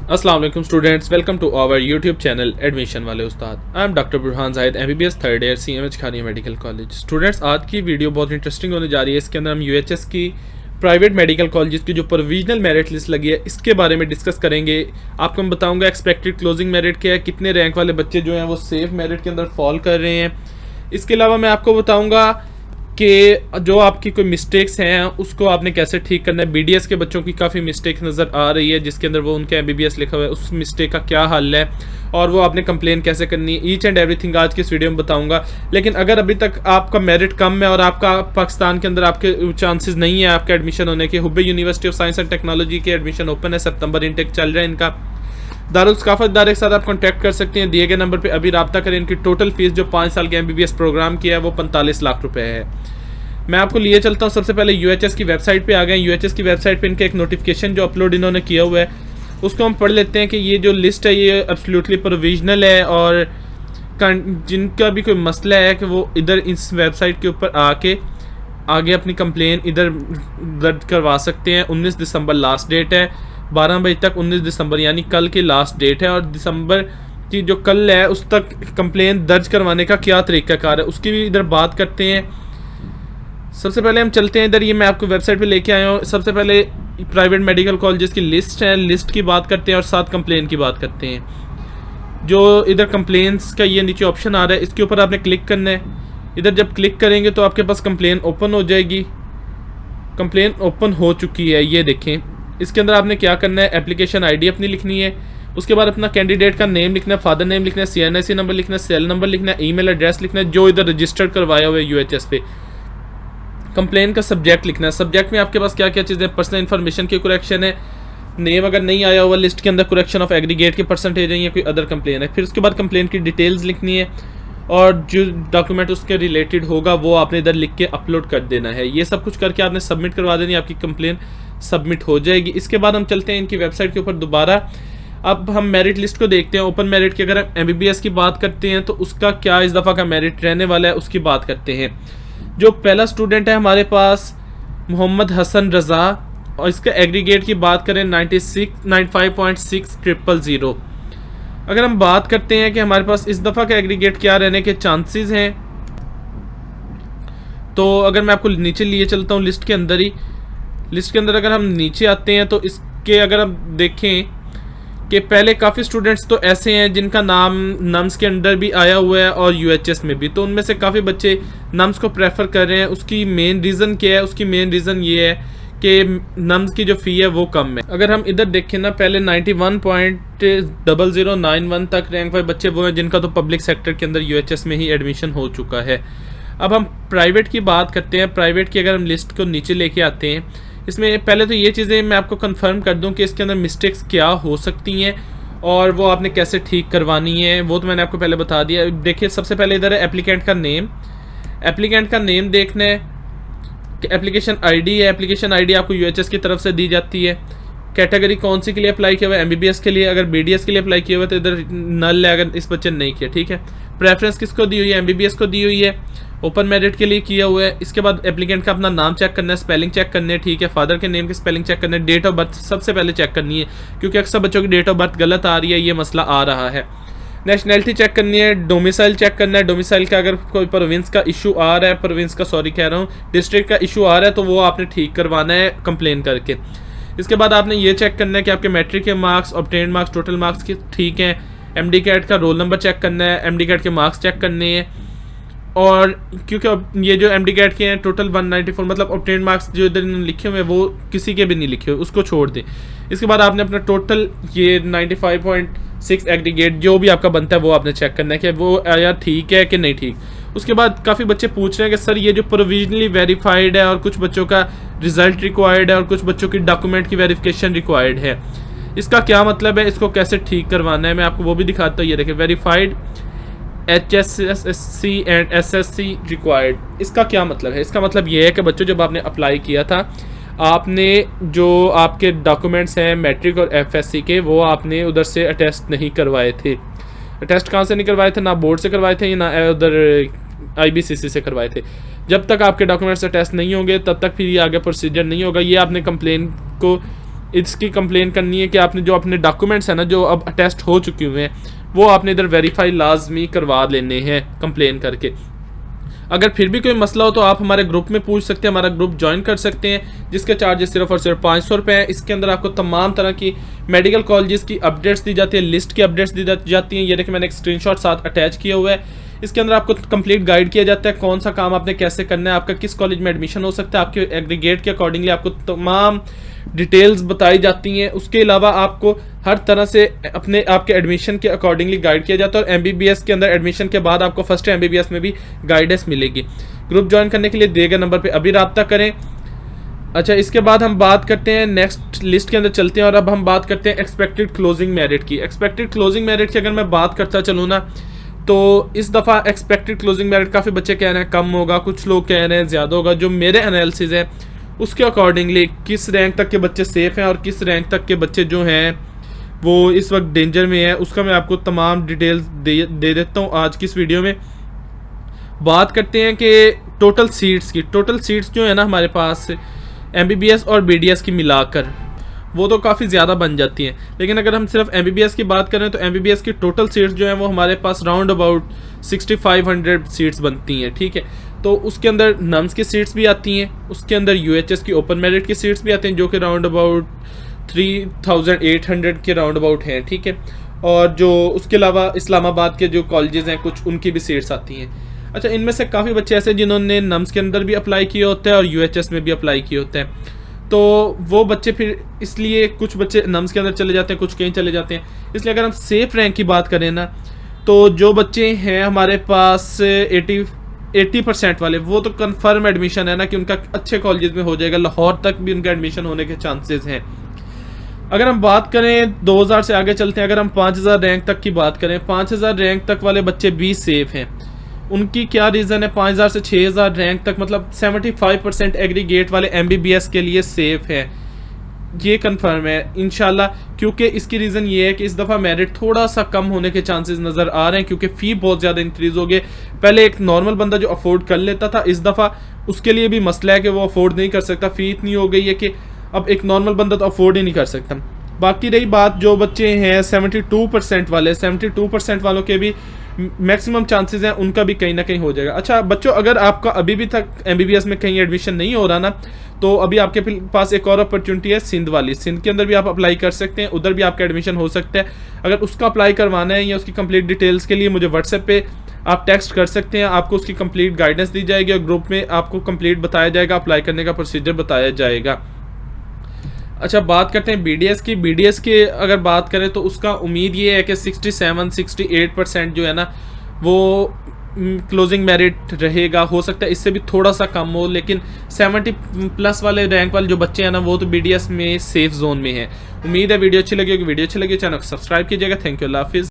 अस्सलाम वालेकुम students, welcome to our YouTube channel admission Wale Ustad. I am doctor Burhan Zahid, MBBS third year, CMH Kharian medical college. Students, आज की video बहुत interesting होने जा रही है। इसके अंदर हम UHS की प्राइवेट मेडिकल कॉलेज की जो प्रोविजनल मेरिट लिस्ट लगी है इसके बारे में डिस्कस करेंगे। आपको मैं बताऊंगा एक्सपेक्टेड क्लोजिंग मेरिट क्या है, कितने रैंक वाले बच्चे जो हैं वो सेफ मेरिट के अंदर फॉल कर रहे हैं। इसके अलावा मैं आपको बताऊँगा कि जो आपकी कोई मिस्टेक्स हैं उसको आपने कैसे ठीक करना है। BDS के बच्चों की काफ़ी मिस्टेक नज़र आ रही है जिसके अंदर वो उनके MBBS लिखा हुआ है, उस मिस्टेक का क्या हल है और वो आपने कंप्लेन कैसे करनी है। ईच एंड एवरीथिंग आज की इस वीडियो में बताऊंगा। लेकिन अगर अभी तक आपका मेरिट कम है और आपका पाकिस्तान के अंदर आपके चांसेस नहीं है आपके एडमिशन होने के, Hubei university of science and technology के एडमिशन ओपन है, सितंबर इनटेक चल रहा है इनका। दारुल सकाफत इदारे के साथ आप कॉन्टैक्ट कर सकते हैं, दिए गए नंबर पर अभी रब्ता करें। इनकी टोटल फीस जो 5 साल के MBBS प्रोग्राम की है वो 45 लाख रुपये है। मैं आपको लिए चलता हूँ। सबसे पहले UHS की वेबसाइट पे आ गए। UHS की वेबसाइट पे इनका एक नोटिफिकेशन जो अपलोड इन्होंने किया हुआ है उसको हम पढ़ लेते हैं कि ये जो लिस्ट है ये एब्सोल्युटली प्रोविजनल है और जिनका भी कोई मसला है कि वो इधर इस वेबसाइट के ऊपर आके आगे अपनी कंप्लेन इधर दर्ज करवा सकते हैं। 19 दिसंबर लास्ट डेट है, 12 बजे तक 19 दिसंबर यानी कल की लास्ट डेट है। और दिसंबर की जो कल है उस तक कंप्लेन दर्ज करवाने का क्या तरीक़ाकार है उसकी भी इधर बात करते हैं। सबसे पहले हम चलते हैं इधर, ये मैं आपको वेबसाइट पे लेके आया हूँ। सबसे पहले प्राइवेट मेडिकल कॉलेजेस की लिस्ट है, लिस्ट की बात करते हैं और साथ कंप्लेन की बात करते हैं। जो इधर कंप्लेंट्स का ये नीचे ऑप्शन आ रहा है इसके ऊपर आपने क्लिक करना है। इधर जब क्लिक करेंगे तो आपके पास कंप्लेन ओपन हो जाएगी। कंप्लेन ओपन हो चुकी है, ये देखें। इसके अंदर आपने क्या करना है, एप्लीकेशन ID अपनी लिखनी है, उसके बाद अपना कैंडिडेट का नेम लिखना है, फादर नेम लिखना है, CNIC नंबर लिखना है, सेल नंबर लिखना है, ईमेल एड्रेस लिखना है जो इधर रजिस्टर्ड करवाया हुआ है UHS पे। कंप्लेन का सब्जेक्ट लिखना है, सब्जेक्ट में आपके पास क्या क्या चीज़ें, पर्सनल इन्फॉर्मेशन की करेक्शन है, नेम अगर नहीं आया हुआ लिस्ट के अंदर करेक्शन ऑफ एग्रीगेट के परसेंटेज है या कोई अदर कंप्लेन है। फिर उसके बाद कंप्लेन की डिटेल्स लिखनी है और जो डॉक्यूमेंट उसके रिलेटेड होगा वो आपने इधर लिख के अपलोड कर देना है। ये सब कुछ करके आपने सबमिट करवा देनी, आपकी कंप्लेन सबमिट हो जाएगी। इसके बाद हम चलते हैं इनकी वेबसाइट के ऊपर दोबारा। अब हम मेरिट लिस्ट को देखते हैं। ओपन मेरिट की अगर हम MBBS की बात करते हैं तो उसका क्या इस दफ़ा का मेरिट रहने वाला है उसकी बात करते हैं। जो पहला स्टूडेंट है हमारे पास मोहम्मद हसन रज़ा और इसका एग्रीगेट की बात करें 95.6000। अगर हम बात करते हैं कि हमारे पास इस दफ़ा का एग्रीगेट क्या रहने के चांसेस हैं तो अगर मैं आपको नीचे लिए चलता हूँ लिस्ट के अंदर ही, लिस्ट के अंदर अगर हम नीचे आते हैं तो इसके अगर हम देखें कि पहले काफ़ी स्टूडेंट्स तो ऐसे हैं जिनका नाम नम्स के अंडर भी आया हुआ है और UHS में भी, तो उनमें से काफ़ी बच्चे नम्स को प्रेफर कर रहे हैं। उसकी मेन रीज़न क्या है, उसकी मेन रीज़न ये है कि नम्स की जो फ़ी है वो कम है। अगर हम इधर देखें ना, पहले 91.0091 तक रैंक वाले बच्चे वो हैं जिनका तो पब्लिक सेक्टर के अंदर UHS में ही एडमिशन हो चुका है। अब हम प्राइवेट की बात करते हैं। प्राइवेट की अगर हम लिस्ट को नीचे लेके आते हैं, इसमें पहले तो ये चीज़ें मैं आपको कंफर्म कर दूं कि इसके अंदर मिस्टेक्स क्या हो सकती हैं और वो आपने कैसे ठीक करवानी है, वो तो मैंने आपको पहले बता दिया। देखिए सबसे पहले इधर है एप्लीकेंट का नेम। एप्लीकेंट का नेम देखना है कि एप्लीकेशन ID है, एप्लीकेशन ID आपको UHS की तरफ से दी जाती है। कैटेगरी कौन सी के लिए अप्लाई किया हुआ है, MBBS के लिए। अगर BDS के लिए अप्लाई किया हुआ है तो इधर नल है अगर इस बच्चे ने नहीं किया, ठीक है। प्रेफरेंस किसको दी हुई है, MBBS को दी हुई है, ओपन मेरिट के लिए किया हुआ है। इसके बाद एप्लीकेंट का अपना नाम चेक करना है, स्पेलिंग चेक करनी है, ठीक है। फादर के नेम की स्पेलिंग चेक करना है, डेट ऑफ बर्थ सबसे पहले चेक करनी है क्योंकि अक्सर बच्चों की डेट ऑफ बर्थ गलत आ रही है, ये मसला आ रहा है। नेशनैलिटी चेक करनी है, डोमिसाइल चेक करना है। डोमिसाइल का अगर कोई प्रोविंस का इशू आ रहा है, प्रोविंस का सॉरी कह रहा हूँ, डिस्ट्रिक्ट का इशू आ रहा है तो वो आपने ठीक करवाना है कंप्लेन करके। इसके बाद आपने ये चेक करना है कि आपके मैट्रिक के marks, obtained marks, total marks के ठीक हैं। MD कैट का रोल नंबर चेक करना है, MD कैट के मार्क्स चेक करने हैं। और क्योंकि ये जो MD कैट के हैं टोटल 194, मतलब ऑब्टेन्ड मार्क्स जो इधर लिखे हुए हैं वो किसी के भी नहीं लिखे हुए, उसको छोड़ दें। इसके बाद आपने अपना टोटल ये 95.6 एग्रीगेट जो भी आपका बनता है वो आपने चेक करना है कि वो यार ठीक है कि नहीं ठीक। उसके बाद काफ़ी बच्चे पूछ रहे हैं कि सर ये जो प्रोविजनली वेरीफाइड है और कुछ बच्चों का रिजल्ट रिक्वायर्ड है और कुछ बच्चों की डॉक्यूमेंट की वेरिफिकेशन रिक्वायर्ड है, इसका क्या मतलब है, इसको कैसे ठीक करवाना है, मैं आपको वो भी दिखाता हूँ। ये देखिए verified HSSC and SSC required, इसका क्या मतलब है। इसका मतलब ये है कि बच्चों जब आपने अप्लाई किया था आपने जो आपके डॉक्यूमेंट्स हैं मैट्रिक और FSC के वो आपने उधर से अटेस्ट नहीं करवाए थे। अटेस्ट कहाँ से नहीं करवाए थे, ना बोर्ड से करवाए थे ना उधर IBCC से करवाए थे। जब तक आपके डॉक्यूमेंट्स अटेस्ट नहीं होंगे तब तक फिर ये आगे प्रोसीजर नहीं होगा। ये आपने कंप्लेन को इसकी कंप्लेन करनी है कि आपने जो अपने डॉक्यूमेंट्स हैं ना जो अब अटेस्ट हो चुके हुए हैं वो आपने इधर वेरीफाई लाजमी करवा लेने हैं कंप्लेन करके। अगर फिर भी कोई मसला हो तो आप हमारे ग्रुप में पूछ सकते हैं, हमारा ग्रुप ज्वाइन कर सकते हैं जिसके चार्जेस सिर्फ और सिर्फ 500 रुपये हैं। इसके अंदर आपको तमाम तरह की मेडिकल कॉलेजेस की अपडेट्स दी जाती है, लिस्ट की अपडेट्स दी जाती हैं। ये देखिए मैंने एक स्क्रीनशॉट साथ अटैच किया हुआ है। इसके अंदर आपको कंप्लीट गाइड किया जाता है कौन सा काम आपने कैसे करना है, आपका किस कॉलेज में एडमिशन हो सकता है, आपके एग्रीगेट के अकॉर्डिंगली आपको तमाम डिटेल्स बताई जाती हैं। उसके अलावा आपको हर तरह से अपने आपके एडमिशन के अकॉर्डिंगली गाइड किया जाता है और एमबीबीएस के अंदर एडमिशन के बाद आपको फर्स्ट एमबीबीएस में भी गाइडेंस मिलेगी। ग्रुप ज्वाइन करने के लिए दिए गए नंबर पे अभी रब्ता करें। अच्छा, इसके बाद हम बात करते हैं नेक्स्ट लिस्ट के अंदर चलते हैं और अब हम बात करते हैं एक्सपेक्टेड क्लोजिंग मेरिट की। एक्सपेक्टेड क्लोजिंग मेरिट की अगर मैं बात करता चलूँ ना तो इस दफ़ा एक्सपेक्टेड क्लोजिंग मेरिट काफ़ी बच्चे कह रहे हैं कम होगा, कुछ लोग कह रहे हैं ज़्यादा होगा। जो मेरे एनालिसिस है उसके अकॉर्डिंगली किस रैंक तक के बच्चे सेफ़ हैं और किस रैंक तक के बच्चे जो हैं वो इस वक्त डेंजर में है उसका मैं आपको तमाम डिटेल्स दे देता हूँ आज की इस वीडियो में। बात करते हैं कि टोटल सीट्स की। टोटल सीट्स जो है ना हमारे पास एमबीबीएस और बीडीएस की मिलाकर वो तो काफ़ी ज़्यादा बन जाती हैं, लेकिन अगर हम सिर्फ एमबीबीएस की बात करें तो एमबीबीएस की टोटल सीट्स जो हैं वो हमारे पास राउंड अबाउट 6500 सीट्स बनती हैं। ठीक है, तो उसके अंदर नम्स की सीट्स भी आती हैं, उसके अंदर यूएचएस की ओपन मेरिट की सीट्स भी आती हैं जो कि राउंड अबाउट 3800 के राउंड अबाउट हैं। ठीक है, और जो उसके अलावा इस्लामाबाद के जो कॉलेजेस हैं कुछ उनकी भी सीट्स आती हैं। अच्छा, इनमें से काफ़ी बच्चे ऐसे जिन्होंने नम्स के अंदर भी अप्लाई किए होते हैं और यूएचएस में भी अप्लाई किए होते हैं, तो वो बच्चे फिर इसलिए कुछ बच्चे नम्स के अंदर चले जाते हैं, कुछ कहीं चले जाते हैं। इसलिए अगर हम सेफ रैंक की बात करें ना तो जो बच्चे हैं हमारे पास 80% वाले वो तो कंफर्म एडमिशन है ना कि उनका अच्छे कॉलेजेस में हो जाएगा, लाहौर तक भी उनका एडमिशन होने के चांसेस हैं। अगर हम बात करें 2000 से आगे चलते हैं, अगर हम 5000 रैंक तक की बात करें, 5000 रैंक तक वाले बच्चे भी सेफ हैं। उनकी क्या रीज़न है? 5000 से 6000 रैंक तक मतलब 75% एग्रीगेट वाले एमबीबीएस के लिए सेफ है, ये कंफर्म है इंशाल्लाह। क्योंकि इसकी रीज़न ये है कि इस दफ़ा मेरिट थोड़ा सा कम होने के चांसेस नज़र आ रहे हैं क्योंकि फ़ी बहुत ज़्यादा इंक्रीज़ हो गए। पहले एक नॉर्मल बंदा जो अफोर्ड कर लेता था, इस दफ़ा उसके लिए भी मसला है कि वो अफोर्ड नहीं कर सकता। फ़ी इतनी हो गई है कि अब एक नॉर्मल बंदा तो अफोर्ड ही नहीं कर सकता। बाकी रही बात जो बच्चे हैं 72% वाले, 72% वालों के भी मैक्सिमम चांसेस हैं उनका भी कहीं ना कहीं हो जाएगा। अच्छा बच्चों, अगर आपका अभी भी तक एमबीबीएस में कहीं एडमिशन नहीं हो रहा ना तो अभी आपके पास एक और अपॉर्चुनिटी है सिंध वाली। सिंध के अंदर भी आप अप्लाई कर सकते हैं, उधर भी आपका एडमिशन हो सकता है। अगर उसका अप्लाई करवाना है या उसकी कंप्लीट डिटेल्स के लिए मुझे व्हाट्सएप पे आप टेक्स्ट कर सकते हैं, आपको उसकी कंप्लीट गाइडेंस दी जाएगी और ग्रुप में आपको कंप्लीट बताया जाएगा, अप्लाई करने का प्रोसीजर बताया जाएगा। अच्छा, बात करते हैं बीडीएस की। बीडीएस की अगर बात करें तो उसका उम्मीद ये है कि 67-68% जो है ना वो क्लोजिंग मेरिट रहेगा। हो सकता है इससे भी थोड़ा सा कम हो, लेकिन 70+ वाले रैंक वाले जो बच्चे हैं ना वो तो बीडीएस में सेफ जोन में है। उम्मीद है वीडियो अच्छी लगी होगी। वीडियो अच्छी लगी चैनल को सब्सक्राइब कीजिएगा। थैंक यू, अल्लाह हाफिज़।